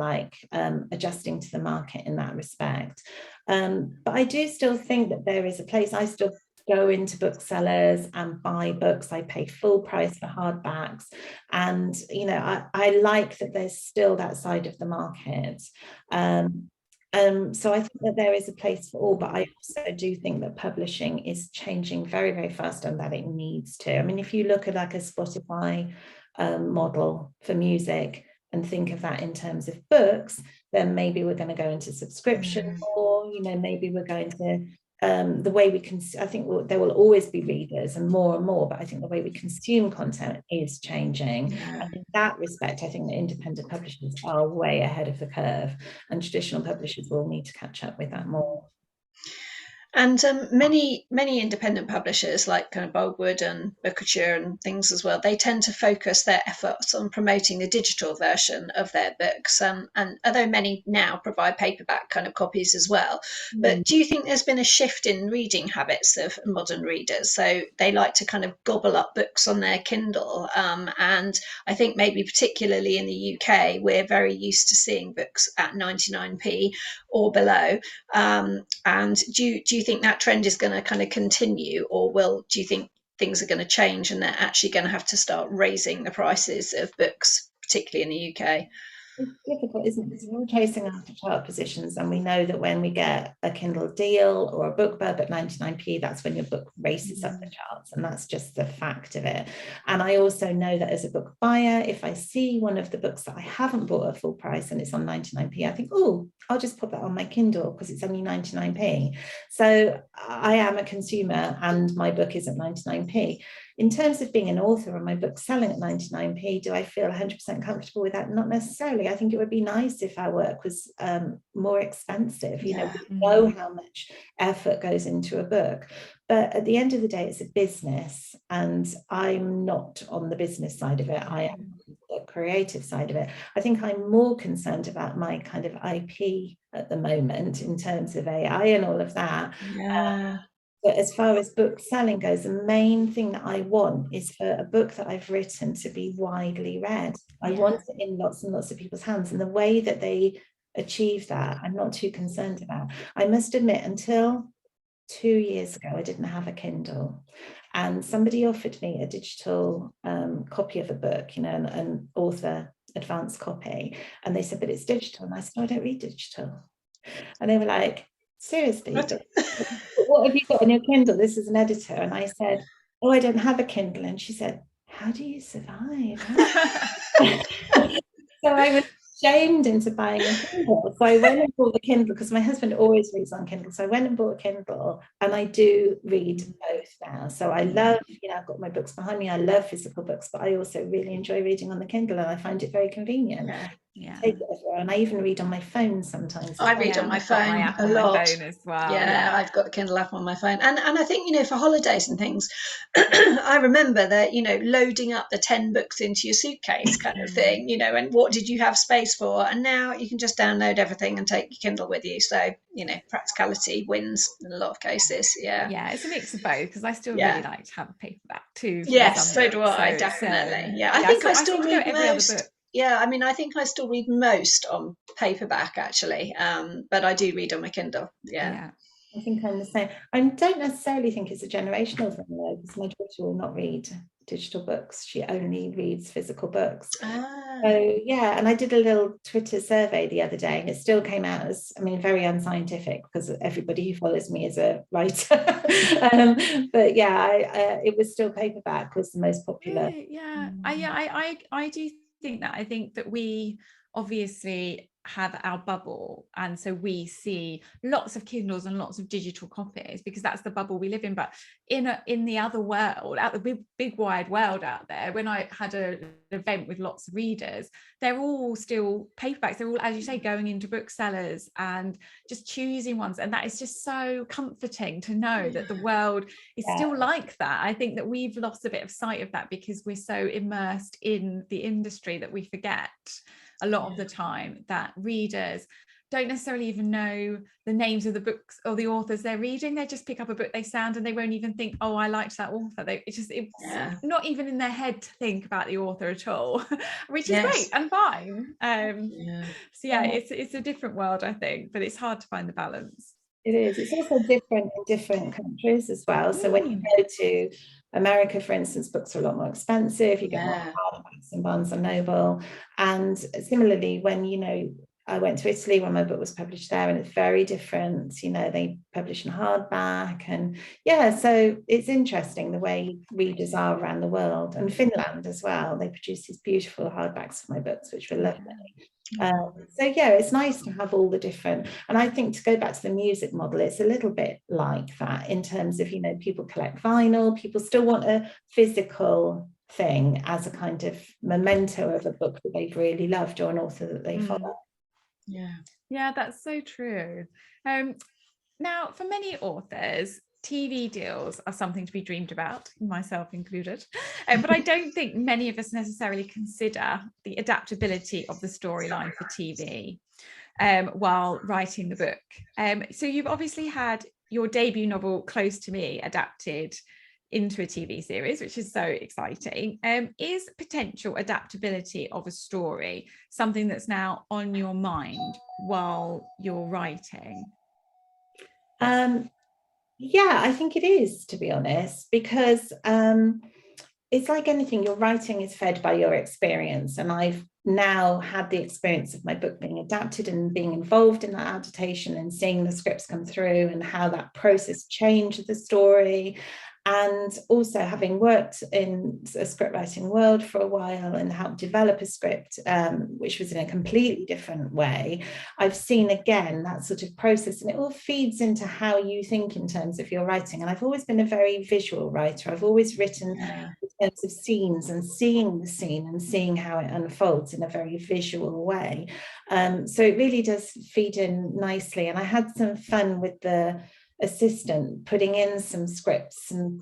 adjusting to the market in that respect. But I do still think that there is a place. I still go into booksellers and buy books. I pay full price for hardbacks, and I like that there's still that side of the market. So I think that there is a place for all, but I also do think that publishing is changing very, very fast and that it needs to. I mean, if you look at like a Spotify model for music and think of that in terms of books, then maybe we're going to go into subscription, or maybe we're going to the way we can, I think there will always be readers and more, but I think the way we consume content is changing. And in that respect, I think the independent publishers are way ahead of the curve, and traditional publishers will need to catch up with that more. And many independent publishers, like kind of Boldwood and Bookature and things as well, they tend to focus their efforts on promoting the digital version of their books. And although many now provide paperback kind of copies as well, but do you think there's been a shift in reading habits of modern readers? So they like to kind of gobble up books on their Kindle. And I think maybe particularly in the UK, we're very used to seeing books at 99p or below. And do you think that trend is going to kind of continue, or do you think things are going to change and they're actually going to have to start raising the prices of books, particularly in the UK? It's difficult, isn't it? Because we're all chasing after chart positions, and we know that when we get a Kindle deal or a BookBub at 99p, that's when your book races up the charts, and that's just the fact of it. And I also know that as a book buyer, if I see one of the books that I haven't bought at full price and it's on 99p, I think, oh, I'll just put that on my Kindle because it's only 99p. So I am a consumer and my book is at 99p. In terms of being an author and my book selling at 99p, do I feel 100% comfortable with that? Not necessarily. I think it would be nice if our work was more expensive. We know how much effort goes into a book. But at the end of the day, it's a business, and I'm not on the business side of it. I am the creative side of it. I think I'm more concerned about my kind of IP at the moment in terms of AI and all of that. But as far as book selling goes, the main thing that I want is for a book that I've written to be widely read. I want it in lots and lots of people's hands. And the way that they achieve that, I'm not too concerned about. I must admit, until 2 years ago, I didn't have a Kindle, and somebody offered me a digital copy of a book, you know, an author advanced copy, and they said, but it's digital. And I said, I don't read digital. And they were like, seriously, but what have you got on your Kindle? This is an editor. And I said, oh, I don't have a Kindle. And she said, how do you survive? So I was shamed into buying a Kindle. So I went and bought the Kindle because my husband always reads on Kindle. So I went and bought a Kindle, and I do read both now. So I love, you know, I've got my books behind me. I love physical books, but I also really enjoy reading on the Kindle, and I find it very convenient. Yeah. Take it everywhere, and I even read on my phone sometimes. I read on my phone a lot. As well. Yeah, I've got the Kindle app on my phone, and I think, you know, for holidays and things, I remember that, you know, loading up the 10 books into your suitcase kind of thing, you know, and what did you have space for? And now you can just download everything and take your Kindle with you. So, you know, practicality wins in a lot of cases. Yeah, it's a mix of both, because I still really like to have a paperback too. Yes, so do I, definitely. I think I still read most. Yeah, I mean, I think I still read most on paperback, actually, but I do read on my Kindle. Yeah. I think I'm the same. I don't necessarily think it's a generational thing, though, because my daughter will not read digital books. She only reads physical books. So yeah, and I did a little Twitter survey the other day, and it still came out as, I mean, very unscientific, because everybody who follows me is a writer. But yeah, it was still paperback was the most popular. I do think that. I think that we obviously have our bubble, and so we see lots of Kindles and lots of digital copies because that's the bubble we live in. But in the other world, out the big wide world out there, when I had an event with lots of readers, they're all still paperbacks. They're all, as you say, going into booksellers and just choosing ones, and that is just so comforting to know that the world is still like that. I think that we've lost a bit of sight of that because we're so immersed in the industry that we forget a lot of the time that readers don't necessarily even know the names of the books or the authors they're reading. They just pick up a book they found and they won't even think, oh, I liked that author. It's not even in their head to think about the author at all, which is great and fine. So it's a different world, I think, but it's hard to find the balance. It is. It's also different in different countries as well. So when you go to America, for instance, books are a lot more expensive. You get more hardbacks in Barnes and Noble. And similarly, when, you know, I went to Italy when my book was published there, and it's very different. You know, they publish in hardback, and so it's interesting the way readers are around the world. And Finland as well, they produce these beautiful hardbacks for my books, which were lovely. It's nice to have all the different, and I think to go back to the music model, it's a little bit like that in terms of, you know, people collect vinyl, people still want a physical thing as a kind of memento of a book that they've really loved or an author that they follow. That's so true. Now, for many authors, TV deals are something to be dreamed about, myself included, but I don't think many of us necessarily consider the adaptability of the storyline for TV while writing the book. So you've obviously had your debut novel, Close to Me, adapted into a TV series, which is so exciting. Is potential adaptability of a story something that's now on your mind while you're writing? I think it is, to be honest, because it's like anything, your writing is fed by your experience, and I've now had the experience of my book being adapted and being involved in that adaptation and seeing the scripts come through and how that process changed the story. And also having worked in a script writing world for a while and helped develop a script, which was in a completely different way, I've seen again that sort of process, and it all feeds into how you think in terms of your writing. And I've always been a very visual writer. I've always written in terms of scenes and seeing the scene and seeing how it unfolds in a very visual way. So it really does feed in nicely. And I had some fun with the assistant putting in some scripts and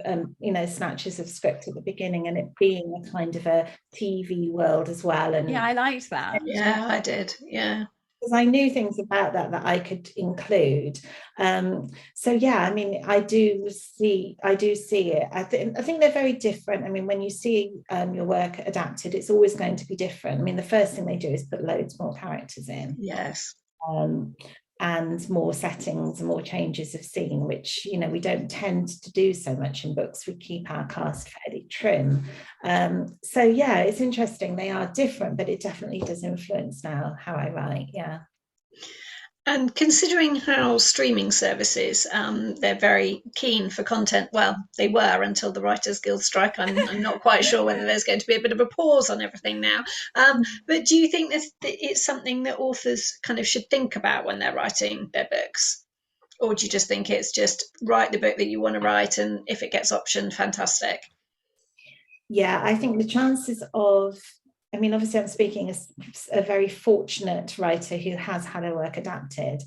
snatches of script at the beginning, and it being a kind of a TV world as well. And I liked that. I did. Because I knew things about that I could include. I mean, I do see it. I think they're very different. I mean, when you see your work adapted, it's always going to be different. I mean, the first thing they do is put loads more characters in. Yes. and more settings and more changes of scene, which, you know, we don't tend to do so much in books. We keep our cast fairly trim. So yeah, it's interesting. They are different, but it definitely does influence now how I write. Yeah. And considering how streaming services, they're very keen for content. Well, they were until the Writers Guild strike. I'm not quite sure whether there's going to be a bit of a pause on everything now. But do you think that it's something that authors kind of should think about when they're writing their books? Or do you just think it's just write the book that you want to write, and if it gets optioned, fantastic? Yeah, I think the chances of, I mean, obviously I'm speaking as a very fortunate writer who has had her work adapted,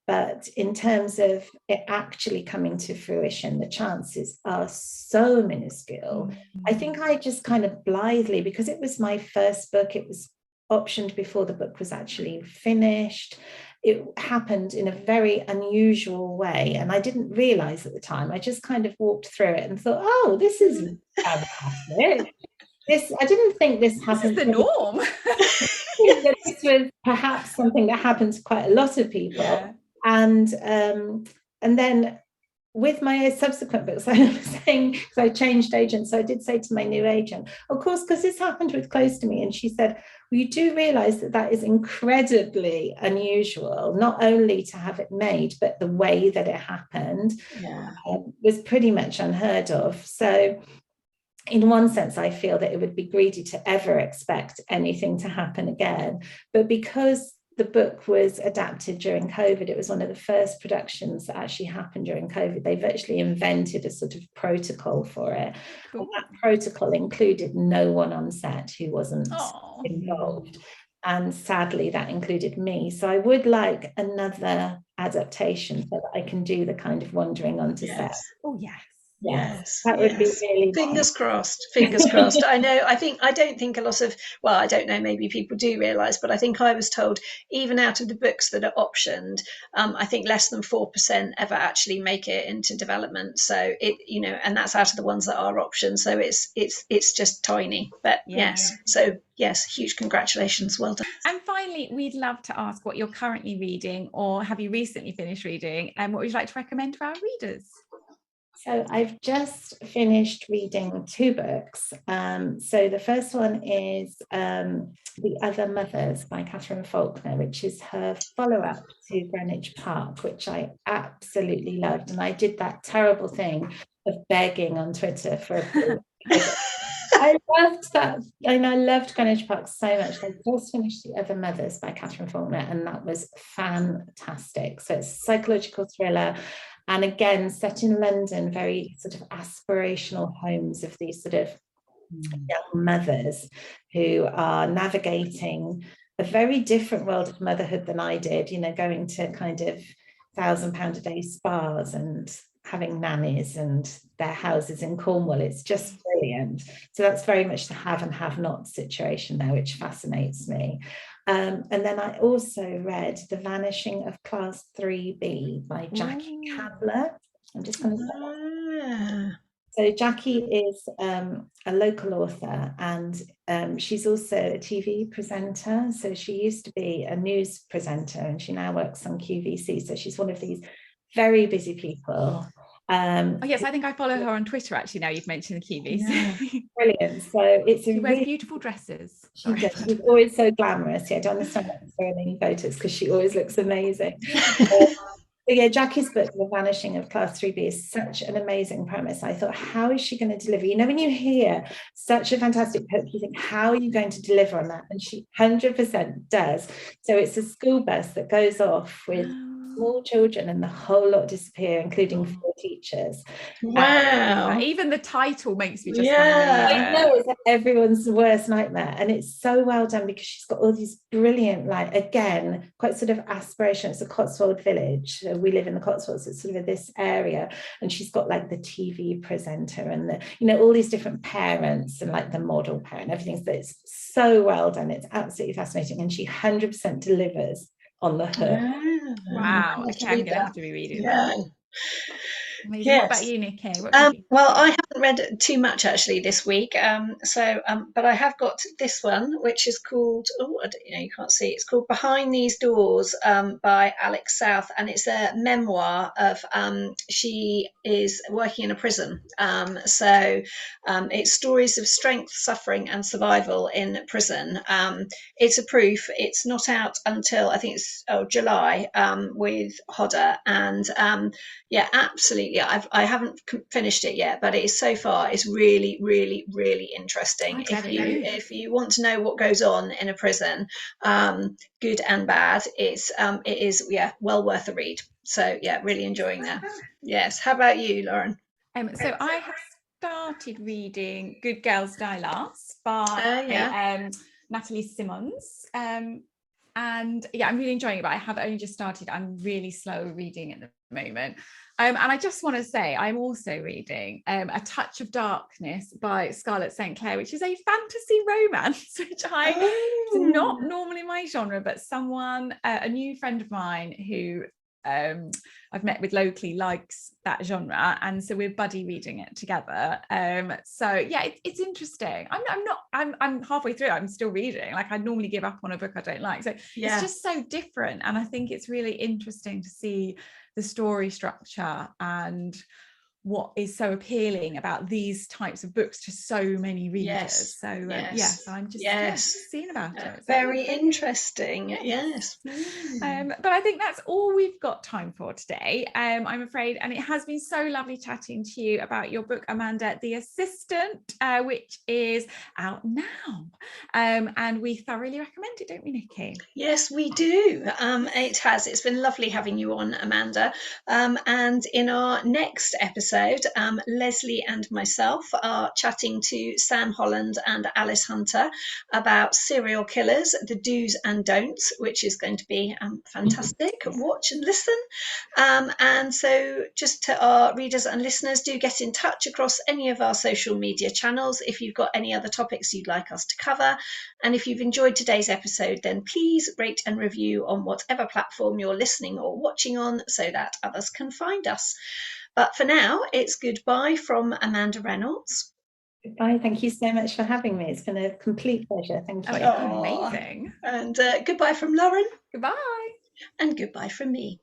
but in terms of it actually coming to fruition, the chances are so minuscule. I think I just kind of blithely, because it was my first book, it was optioned before the book was actually finished. It happened in a very unusual way, and I didn't realize at the time. I just kind of walked through it and thought, oh, this is fantastic. I didn't think this happened. This is the norm. This was perhaps something that happened to quite a lot of people. Yeah. And then with my subsequent books, I was saying, because I changed agents, so I did say to my new agent, of course, because this happened with Close to Me, and she said, well, you do realize that that is incredibly unusual, not only to have it made, but the way that it happened was pretty much unheard of. So in one sense, I feel that it would be greedy to ever expect anything to happen again. But because the book was adapted during COVID, it was one of the first productions that actually happened during COVID. They virtually invented a sort of protocol for it. Cool. And that protocol included no one on set who wasn't involved. And sadly, that included me. So I would like another adaptation so that I can do the kind of wandering onto set. Oh, yes. Yes, that would be really fingers crossed. Fingers crossed. I know. I don't think a lot of, well, I don't know, maybe people do realise, but I think I was told even out of the books that are optioned, I think less than 4% ever actually make it into development. So it, you know, and that's out of the ones that are optioned. So it's just tiny. But yes, so yes, huge congratulations, well done. And finally, we'd love to ask what you're currently reading, or have you recently finished reading, and what would you like to recommend to our readers? So I've just finished reading 2 books. So the first one is The Other Mothers by Katherine Faulkner, which is her follow-up to Greenwich Park, which I absolutely loved. And I did that terrible thing of begging on Twitter for a I loved that, and I loved Greenwich Park so much. I just finished The Other Mothers by Katherine Faulkner, and that was fantastic. So it's a psychological thriller, and again, set in London, very sort of aspirational homes of these sort of young mothers who are navigating a very different world of motherhood than I did, you know, going to kind of £1,000 a day spas and having nannies and their houses in Cornwall. It's just brilliant. So that's very much the have and have not situation there, which fascinates me. And then I also read The Vanishing of Class 3B by Jackie Kabler. I'm just going to say So Jackie is a local author, and she's also a TV presenter. So she used to be a news presenter, and she now works on QVC. So she's one of these very busy people. Yes, I think I follow her on Twitter, actually, now you've mentioned the QVC. Yeah, brilliant. So she wears beautiful dresses. She does. She's always so glamorous. Yeah, I don't understand that so many photos, because she always looks amazing. But yeah, Jackie's book, The Vanishing of Class 3B, is such an amazing premise. I thought, how is she going to deliver? You know, when you hear such a fantastic book, you think, how are you going to deliver on that? And she 100% does. So it's a school bus that goes off with small children, and the whole lot disappear, including 4 teachers. Wow. Even the title makes me just want to read it. I know, it's everyone's worst nightmare, and it's so well done because she's got all these brilliant, like, again, quite sort of aspiration. It's a Cotswold village. We live in the Cotswolds. It's sort of this area, and she's got like the TV presenter and the, you know, all these different parents and like the model parent, everything. So it's so well done. It's absolutely fascinating, and she 100% delivers on the hook. Wow. Okay, I'm gonna have to be reading that. Amazing. Yes. What about you, Nikki? What have you been Well, reading? I haven't read too much actually this week. But I have got this one, which is called, you can't see, it's called Behind These Doors, by Alex South, and it's a memoir of, she is working in a prison. It's stories of strength, suffering, and survival in prison. It's a proof. It's not out until I think it's July, with Hodder, and yeah, absolutely. I haven't finished it yet, but it is so far. It's really, really, really interesting. If you want to know what goes on in a prison, good and bad, it is well worth a read. So yeah, really enjoying that. Yes. How about you, Lauren? So I have started reading Good Girls Die Last by Natali Simmonds. And yeah, I'm really enjoying it, but I have only just started. I'm really slow reading at the moment. And I just want to say I'm also reading A Touch of Darkness by Scarlett St. Clair, which is a fantasy romance, which it's not normally my genre, but a new friend of mine who I've met with locally likes that genre, and so we're buddy reading it together. So yeah, it's interesting. I'm halfway through. I'm still reading. Like, I normally give up on a book I don't like, so it's just so different, and I think it's really interesting to see the story structure and what is so appealing about these types of books to so many readers. So I'm just seeing about it. So very interesting. Yes. But I think that's all we've got time for today, I'm afraid, and it has been so lovely chatting to you about your book, Amanda, The Assistant, which is out now, and we thoroughly recommend it, don't we, Nikki? Yes, we do. It's been lovely having you on, Amanda, and in our next episode, Leslie and myself are chatting to Sam Holland and Alice Hunter about serial killers, the do's and don'ts, which is going to be fantastic. Watch and listen. And so just to our readers and listeners, do get in touch across any of our social media channels if you've got any other topics you'd like us to cover. And if you've enjoyed today's episode, then please rate and review on whatever platform you're listening or watching on so that others can find us. But for now, it's goodbye from Amanda Reynolds. Goodbye. Thank you so much for having me. It's been a complete pleasure. Thank you. Amazing. And goodbye from Lauren. Goodbye. And goodbye from me.